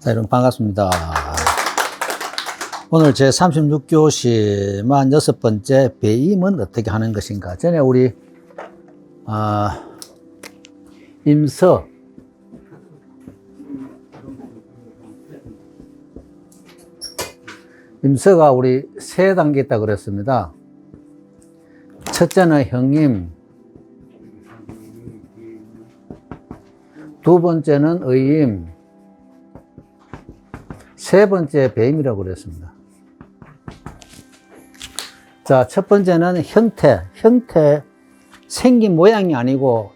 자, 여러분 반갑습니다. 오늘 제 36교시 46번째 배임은 어떻게 하는 것인가. 전에 우리 임서가 우리 세 단계 있다고 그랬습니다. 첫째는 형님, 두 번째는 의임, 세 번째 배임이라고 그랬습니다. 자, 첫 번째는 형태, 생긴 모양이 아니고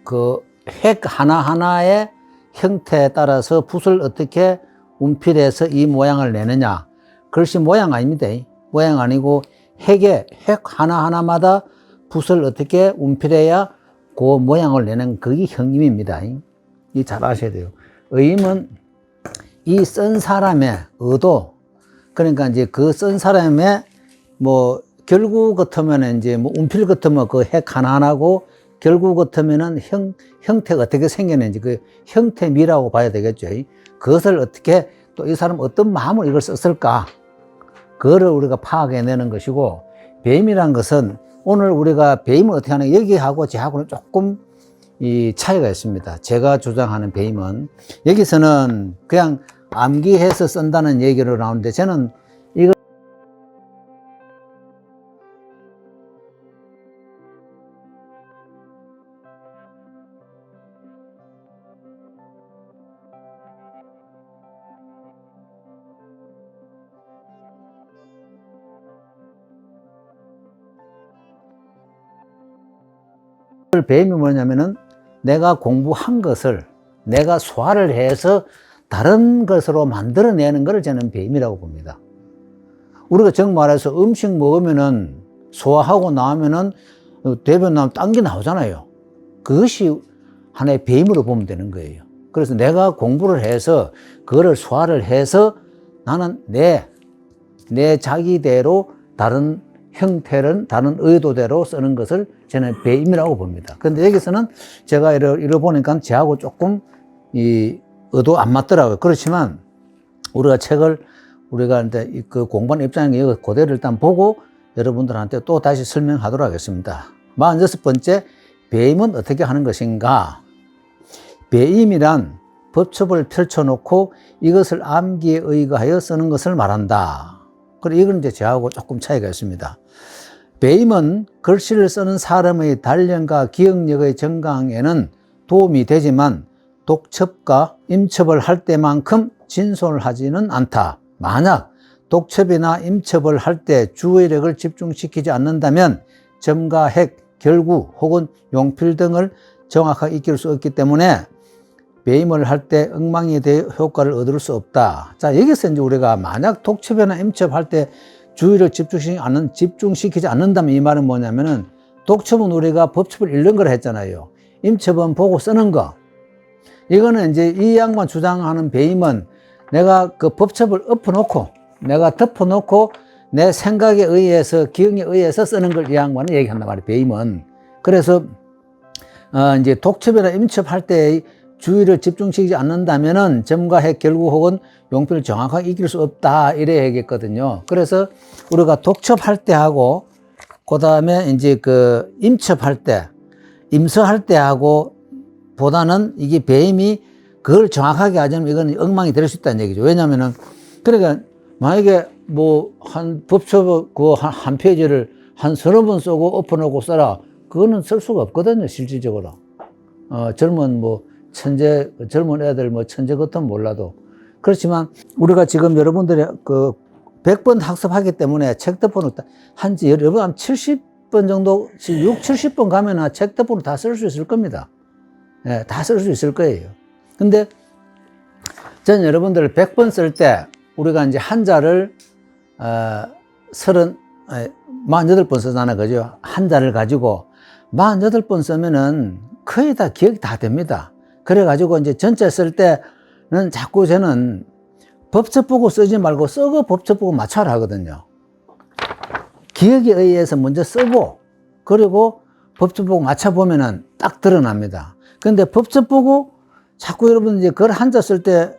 그 핵 하나하나의 형태에 따라서 붓을 어떻게 운필해서 이 모양을 내느냐. 그것이 모양 아닙니다. 모양 아니고 핵 하나하나마다 붓을 어떻게 운필해야 그 모양을 내는 그게 형님입니다. 이 잘 아셔야 돼요. 의임은 이 쓴 사람의 의도, 그러니까 이제 그 쓴 사람의 뭐 결국 같으면 이제 뭐 운필 같으면 그 핵 하나하나고 결국 같으면은 형태가 어떻게 생겼는지 그 형태미라고 봐야 되겠죠. 그것을 어떻게 또 이 사람 어떤 마음으로 이걸 썼을까, 그거를 우리가 파악해내는 것이고, 배임이란 것은 오늘 우리가 배임을 어떻게 하는 여기하고 저하고는 조금 이 차이가 있습니다. 제가 주장하는 배임은 여기서는 그냥 암기해서 쓴다는 얘기로 나오는데, 저는 이거 배임이 뭐냐면은 내가 공부한 것을 내가 소화를 해서 다른 것으로 만들어내는 것을 저는 배임이라고 봅니다. 우리가 정 말해서 음식 먹으면은 소화하고 나오면은 대변 나오면 딴 게 나오잖아요. 그것이 하나의 배임으로 보면 되는 거예요. 그래서 내가 공부를 해서 그거를 소화를 해서 나는 내 자기대로 다른 형태는 다른 의도대로 쓰는 것을 저는 배임이라고 봅니다. 그런데 여기서는 제가 이러 보니까 저하고 조금 이 의도 안 맞더라고요. 그렇지만 우리가 책을 우리가 이제 그 공부하는 입장에 그대로 일단 보고 여러분들한테 또 다시 설명하도록 하겠습니다. 46번째, 배임은 어떻게 하는 것인가? 배임이란 법첩을 펼쳐놓고 이것을 암기에 의거하여 쓰는 것을 말한다. 그리고 이건 이제 저하고 조금 차이가 있습니다. 배임은 글씨를 쓰는 사람의 단련과 기억력의 증강에는 도움이 되지만 독첩과 임첩을 할 때만큼 진솔을 하지는 않다. 만약 독첩이나 임첩을 할 때 주의력을 집중시키지 않는다면 점과 핵, 결구 혹은 용필 등을 정확하게 익힐 수 없기 때문에 배임을 할 때 엉망이 되어 효과를 얻을 수 없다. 자, 여기서 이제 우리가 만약 독첩이나 임첩할 때 주의를 집중시키지 않는다면 이 말은 뭐냐면은, 독첩은 우리가 법첩을 읽는 걸 했잖아요. 임첩은 보고 쓰는 거. 이거는 이제 이 양반 주장하는 배임은 내가 그 법첩을 내가 덮어놓고 내 생각에 의해서, 기억에 의해서 쓰는 걸 이 양반은 얘기한단 말이에요, 배임은. 그래서, 이제 독첩이나 임첩할 때 주의를 집중시키지 않는다면은 점과 핵, 결구 혹은 용필을 정확하게 익힐 수 없다, 이래 얘기했거든요. 그래서 우리가 독첩할 때 하고, 그 다음에 이제 그 임첩할 때, 임서할 때 하고 보다는 이게 배임이 그걸 정확하게 하지 않으면 이건 엉망이 될 수 있다는 얘기죠. 왜냐면은, 그러니까 만약에 뭐 한 법첩 그 한 페이지를 한 서너 번 쓰고 엎어놓고 써라, 그거는 쓸 수가 없거든요, 실질적으로. 젊은 애들 뭐 천재 같으면 몰라도. 그렇지만 우리가 지금 여러분들이 그 100번 학습하기 때문에 책 덮어놓고 한지 여러분 한 70번 정도, 70번 가면 책 덮어놓고 다 쓸 수 있을 겁니다. 예, 다 쓸 수 있을 거예요. 근데 전 여러분들 100번 쓸 때 우리가 이제 한자를 48번 쓰잖아요. 그죠? 한자를 가지고 48번 쓰면은 거의 다 기억이 다 됩니다. 그래가지고 이제 전체 쓸 때는 자꾸 저는 법첩 보고 쓰지 말고 쓰고 법첩 보고 맞춰라 하거든요. 기억에 의해서 먼저 쓰고, 그리고 법첩 보고 맞춰보면은 딱 드러납니다. 근데 법첩 보고 자꾸 여러분 이제 글 한자 쓸 때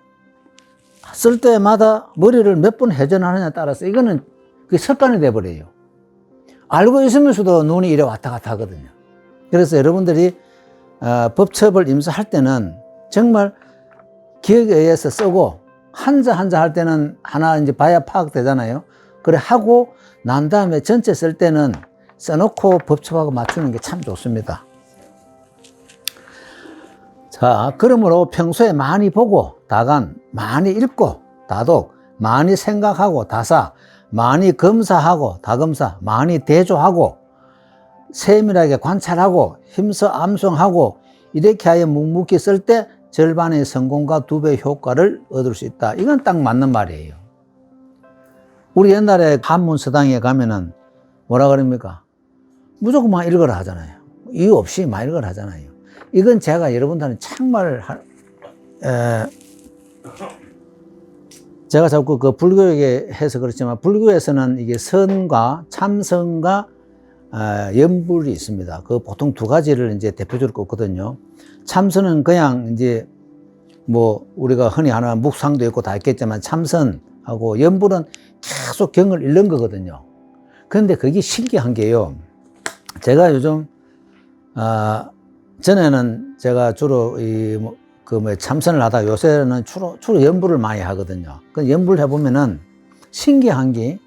쓸 때마다 머리를 몇 번 회전하느냐에 따라서 이거는 그 습관이 돼버려요. 알고 있으면서도 눈이 이래 왔다 갔다 하거든요. 그래서 여러분들이 법첩을 임수할 때는 정말 기억에 의해서 쓰고 한자 할 때는 하나 이제 봐야 파악되잖아요. 그래 하고 난 다음에 전체 쓸 때는 써놓고 법첩하고 맞추는 게 참 좋습니다. 자, 그러므로 평소에 많이 보고 다간, 많이 읽고 다독, 많이 생각하고 다사, 많이 검사하고 다검사, 많이 대조하고 세밀하게 관찰하고 힘써 암송하고 이렇게 하여 묵묵히 쓸 때 절반의 성공과 2배 효과를 얻을 수 있다. 이건 딱 맞는 말이에요. 우리 옛날에 한문서당에 가면은 뭐라 그럽니까? 무조건 막 읽으라 하잖아요. 이유 없이 막 읽으라 하잖아요. 이건 제가 여러분들한테 정말 제가 자꾸 그 불교에 해서 그렇지만 불교에서는 이게 선과 참선과 염불이 있습니다. 그 보통 2가지를 이제 대표적으로 꼽거든요. 참선은 그냥 이제 뭐 우리가 흔히 하는 묵상도 있고 다 있겠지만 참선하고 염불은 계속 경을 읽는 거거든요. 그런데 그게 신기한 게요. 제가 요즘 전에는 제가 주로 참선을 하다가 요새는 주로 연불을 많이 하거든요. 그 연불 해보면은 신기한 게,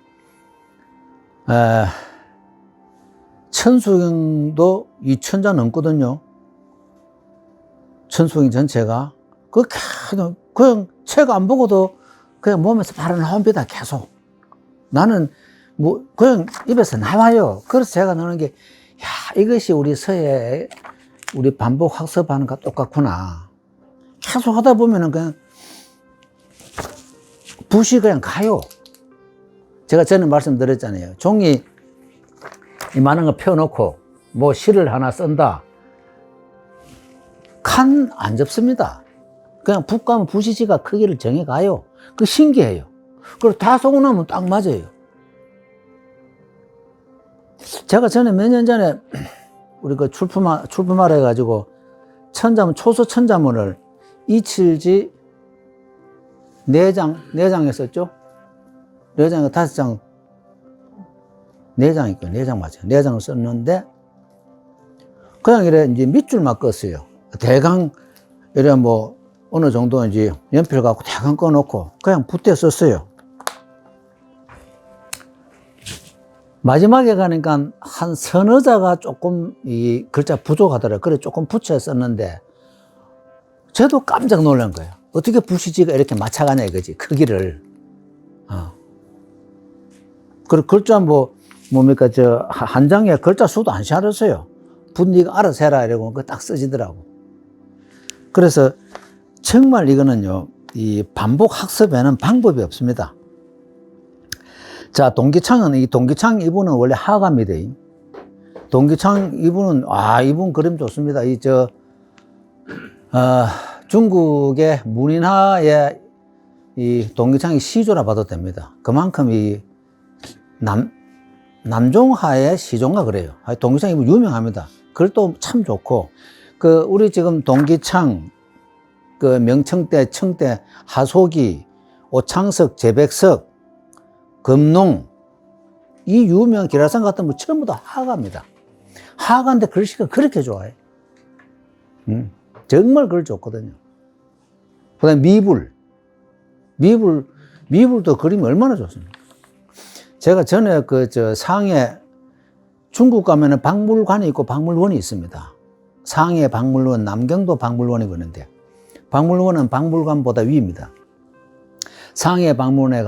천수경도 2000자 넘거든요. 천수경 전체가. 그냥 책 안 보고도 그냥 몸에서 바로 나옵니다, 계속. 나는 그냥 입에서 나와요. 그래서 제가 느는 게, 이것이 우리 서예, 우리 반복 학습하는 것과 똑같구나. 계속 하다 보면은 그냥 붓이 그냥 가요. 제가 전에 말씀드렸잖아요. 종이 이만한 거 펴놓고 뭐 시를 하나 쓴다. 칸 안 접습니다. 그냥 붓 가면 붓이지가 크기를 정해 가요. 그 신기해요. 그리고 다 쏘고 나면 딱 맞아요. 제가 전에 몇 년 전에 우리 그 출품하라 해가지고 초서 천자문을 27지 4장 했었죠? 4장에 5장, 4장 있고, 4장 맞아요. 4장을 썼는데, 그냥 이래 이제 밑줄만 껐어요. 대강, 이래 뭐, 어느 정도 이제 연필 갖고 대강 꺼놓고, 그냥 붓대 썼어요. 마지막에 가니까 한 서너 자가 조금 이 글자 부족하더라고요. 그래 조금 붙여 썼는데, 저도 깜짝 놀란 거예요. 어떻게 붓이지가 이렇게 맞춰가냐 이거지, 크기를. 그리고 글자 뭡니까, 한 장에 글자 수도 안 실었어요. 붓 네가 알아서 해라 이러고 그거 딱 쓰시더라고. 그래서 정말 이거는요, 이 반복 학습에는 방법이 없습니다. 자, 동기창은, 동기창 이분은 원래 화가입니다. 동기창 이분은, 이분 그림 좋습니다. 중국의 문인화의 이 동기창이 시조라 봐도 됩니다. 그만큼 남종하의 시조인가 그래요. 동기창 이분 유명합니다. 글도 참 좋고, 우리 지금 동기창, 명청대, 청대, 하소기, 오창석, 제백석, 금농, 이 유명 기라상 같은 거 전부 다 화가입니다. 화가인데 글씨가 그렇게 좋아요. 정말 글 좋거든요. 그 다음에 미불도 그림이 얼마나 좋습니까? 제가 전에 상해, 중국 가면은 박물관이 있고 박물원이 있습니다. 상해 박물원, 남경도 박물원이 있는데, 박물원은 박물관보다 위입니다. 상해 박물원에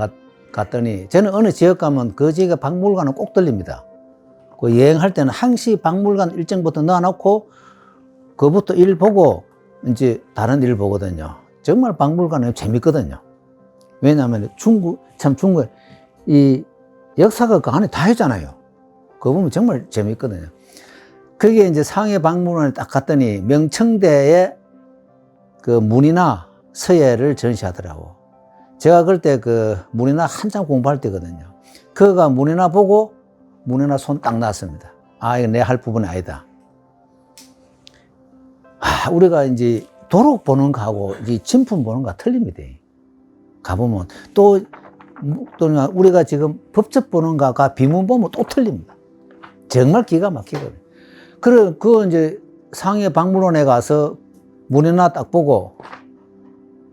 갔더니, 저는 어느 지역 가면 그 지역의 박물관은 꼭 들립니다. 그 여행할 때는 항시 박물관 일정부터 넣어놓고, 그부터 일 보고, 이제 다른 일 보거든요. 정말 박물관은 재밌거든요. 왜냐하면 중국에 이 역사가 그 안에 다 있잖아요. 그거 보면 정말 재밌거든요. 그게 이제 상해 박물관에 딱 갔더니 명청대의 그 문이나 서예를 전시하더라고. 제가 그때 문이나 한참 공부할 때거든요. 그가 문이나 보고 문이나 손 딱 놨습니다. 이거 내 할 부분이 아니다. 우리가 이제 도록 보는 거하고 이제 진품 보는 거가 틀립니다. 가보면 또 우리가 지금 법적 보는가가 비문 보면 또 틀립니다. 정말 기가 막히거든요. 그거 이제 상해 박물원에 가서 문 하나 딱 보고,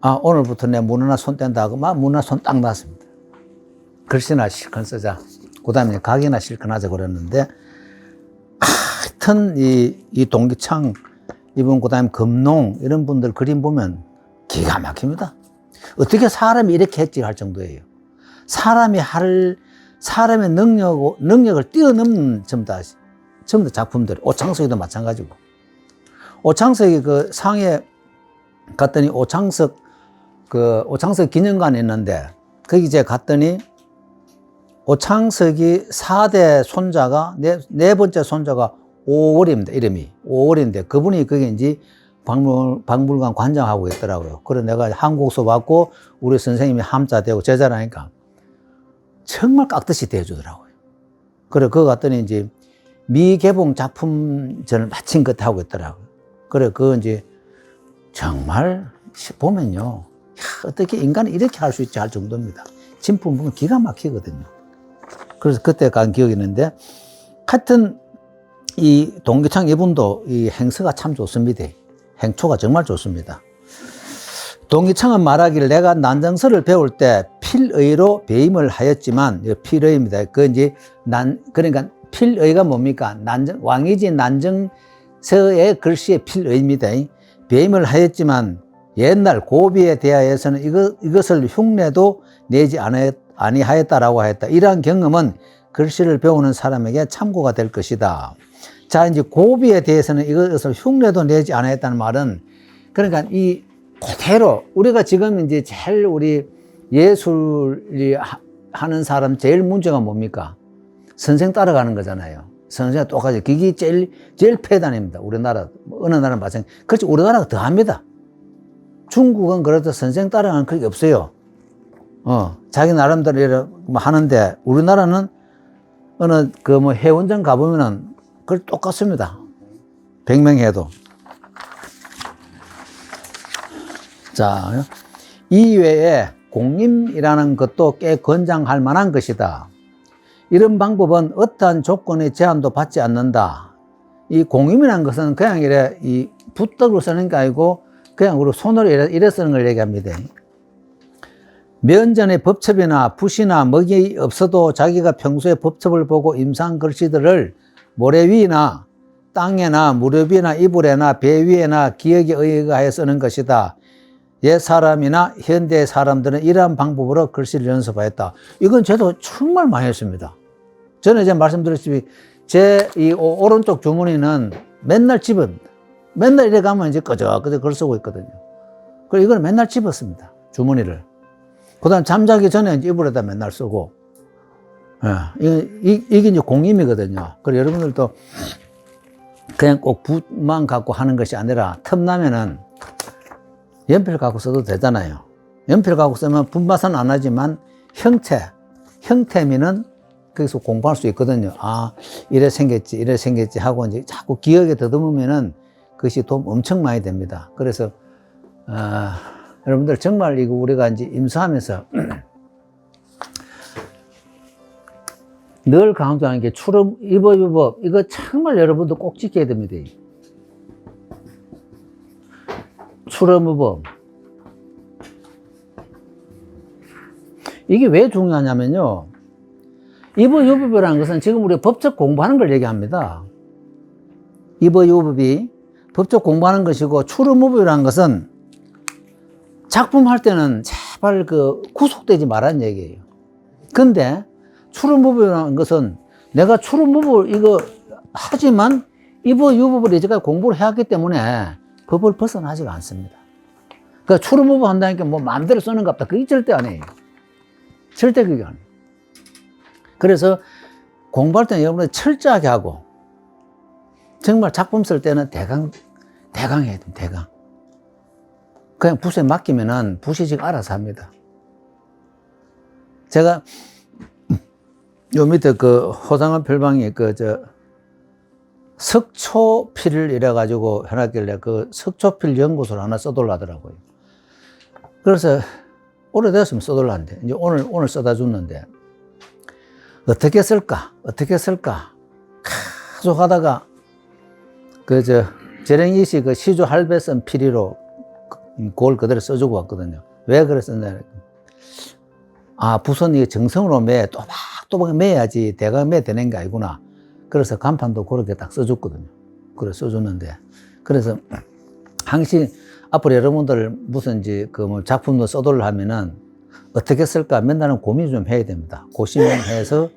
아, 오늘부터 내 문 하나 손 뗀다 하고 막 문 하나 손 딱 놨습니다. 글씨나 실컷 쓰자. 그 다음에 각이나 실컷 하자 그랬는데, 하여튼 이 동기창, 이분 그 다음에 금농, 이런 분들 그림 보면 기가 막힙니다. 어떻게 사람이 이렇게 했지 할 정도예요. 사람의 능력을 뛰어넘는 전부 다 작품들. 오창석이도 마찬가지고. 오창석이 그 상해 갔더니 오창석 기념관이 있는데, 거기 이제 갔더니 오창석이 4대 손자가, 네 번째 손자가 오월입니다. 이름이. 오월인데, 그분이 거기 이제 박물관 관장하고 있더라고요. 그래서 내가 한국서 받고 우리 선생님이 함자 되고 제자라니까 정말 깍듯이 대해주더라고요. 그래, 그거 갔더니 이제 미개봉 작품전을 마친 것 하고 있더라고요. 그래, 그거 이제 정말 보면요. 야, 어떻게 인간이 이렇게 할 수 있지 할 정도입니다. 진품 보면 기가 막히거든요. 그래서 그때 간 기억이 있는데, 하여튼 이 동기창 이분도 이 행서가 참 좋습니다. 행초가 정말 좋습니다. 동기창은 말하기를 내가 난정서를 배울 때 필의로 배임을 하였지만, 필의입니다. 그 이제 그러니까 필의가 뭡니까? 왕이지 난정서의 글씨의 필의입니다. 배임을 하였지만 옛날 고비에 대하여서는 이것을 흉내도 내지 아니하였다라고 하였다. 이러한 경험은 글씨를 배우는 사람에게 참고가 될 것이다. 자, 이제 고비에 대해서는 이것을 흉내도 내지 않았다는 말은, 그러니까 이 그대로 우리가 지금 이제 제일 우리 예술이 하는 사람 제일 문제가 뭡니까? 선생 따라가는 거잖아요. 선생과 똑같이. 그게 제일 폐단입니다. 우리나라, 어느 나라는 마찬가지. 그렇지, 우리나라가 더 합니다. 중국은 그래도 선생 따라가는 그게 없어요. 자기 나름대로 하는데, 우리나라는 어느 해운장 가보면은 그걸 똑같습니다. 100명 해도. 자, 이외에 공임이라는 것도 꽤 권장할 만한 것이다. 이런 방법은 어떠한 조건의 제한도 받지 않는다. 이 공임이라는 것은 그냥 이 붓떡으로 쓰는 게 아니고 그냥 우리 손으로 이래 쓰는 걸 얘기합니다. 면전에 법첩이나 붓이나 먹이 없어도 자기가 평소에 법첩을 보고 임상 글씨들을 모래 위나 땅에나 무릎 위나 이불에나 배 위에나 기억에 의하여 쓰는 것이다. 옛 사람이나 현대 사람들은 이러한 방법으로 글씨를 연습하였다. 이건 저도 정말 많이 했습니다. 저는 이제 말씀드렸지만 제 이 오른쪽 주머니는 맨날 집어입니다. 맨날 이래 가면 이제 끄적끄적 글 쓰고 있거든요. 그리고 이걸 맨날 집었습니다. 주머니를. 그 다음 잠자기 전에 이제 이불에다 맨날 쓰고. 이게 이제 공임이거든요. 그리고 여러분들도 그냥 꼭 붓만 갖고 하는 것이 아니라 틈나면은 연필 갖고 써도 되잖아요. 연필 갖고 쓰면 분바사는 안 하지만 형태미는 거기서 공부할 수 있거든요. 아, 이래 생겼지 하고 이제 자꾸 기억에 더듬으면은 그것이 도움 엄청 많이 됩니다. 그래서, 여러분들 정말 이거 우리가 이제 임수하면서 늘 강조하는 게 입법, 이거 정말 여러분도 꼭 지켜야 됩니다. 출엄의법. 이게 왜 중요하냐면요. 입법유법이라는 것은 지금 우리가 법적 공부하는 걸 얘기합니다. 입법유법이 법적 공부하는 것이고, 출엄의법이라는 것은 작품할 때는 제발 구속되지 말라는 얘기예요. 근데 출엄의법이라는 것은 내가 출엄의법을 이거 하지만 입법유법을 이제까지 공부를 해왔기 때문에 법을 벗어나지가 않습니다. 그러니까 출엄의법 한다니까 뭐 마음대로 쓰는 것 같다. 그게 절대 아니에요. 절대 그게 아니에요. 그래서 공부할 때는 여러분들 철저하게 하고, 정말 작품 쓸 때는 대강 해야 됩니다. 대강. 그냥 붓에 맡기면은 붓이 지금 알아서 합니다. 제가 요 밑에 호상한 별방에 석초필을 이래가지고 해놨길래 석초필 연구소를 하나 써달라더라고요. 그래서 오래됐으면 써달라는데, 이제 오늘 써다 줬는데, 어떻게 쓸까? 계속 하다가, 재령이씨 시조 할배선 피리로 그걸 그대로 써주고 왔거든요. 왜 그랬었냐. 붓은 이게 정성으로 또박 매야지 대가 매 되는 게 아니구나. 그래서 간판도 그렇게 딱 써줬거든요. 그래 써줬는데, 그래서 항상 앞으로 여러분들 무슨 작품도 써달라 하면은 어떻게 쓸까 맨날은 고민 좀 해야 됩니다. 고심해서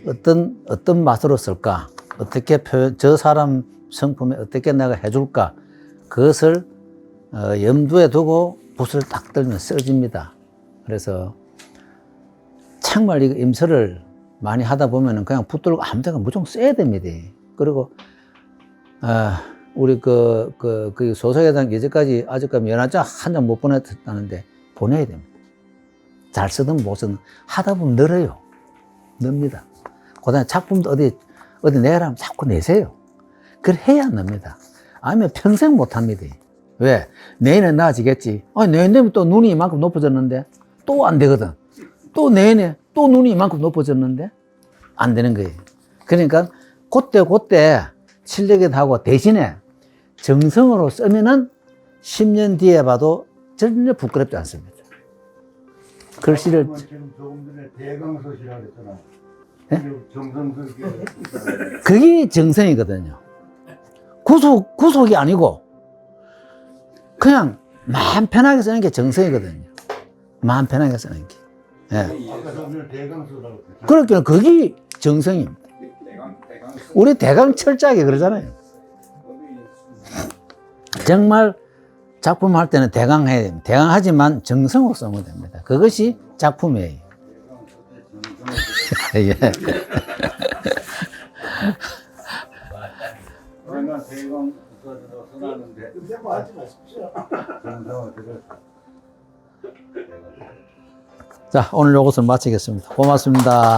어떤 맛으로 쓸까, 어떻게 저 사람 성품에 어떻게 내가 해줄까, 그것을 염두에 두고 붓을 딱 들면 써집니다. 그래서 정말 이거 임서를 많이 하다 보면은 그냥 붙들고 아무 데나 무조건 써야 됩니다. 그리고, 우리 소설회장 예전까지 아직까지 연하장 한 장 못 보냈다는데 보내야 됩니다. 잘 쓰든 못 쓰든 하다 보면 늘어요. 늡니다. 그 다음에 작품도 어디 내라면 자꾸 내세요. 그걸 해야 늡니다. 아니면 평생 못 합니다. 왜? 내년에 나아지겠지. 내년 되면 또 눈이 이만큼 높아졌는데 또 안 되거든. 또 내년에 또 눈이 이만큼 높아졌는데 안 되는 거예요. 그러니까 그때 실력이 하고 대신에 정성으로 쓰면은 10년 뒤에 봐도 전혀 부끄럽지 않습니다. 글씨를. 지금 조금 전에 대강서시라고 했잖아. 네? 정성스럽게. 그게 정성이거든요. 구속이 아니고 그냥 마음 편하게 쓰는 게 정성이거든요. 마음 편하게 쓰는 게. 예. 아까 오늘 대강서라고 했잖아. 그러니까 그게 정성입니다. 우리 대강철저하게 그러잖아요. 정말 작품 할 때는 대강해야 됩니다. 대강하지만 정성으로 쓰면 됩니다. 그것이 작품이에요. 예. 내가 대강서로 써놨는데 뭐 하지 마십시오. 정성을 들여서. 자, 오늘 요것을 마치겠습니다. 고맙습니다.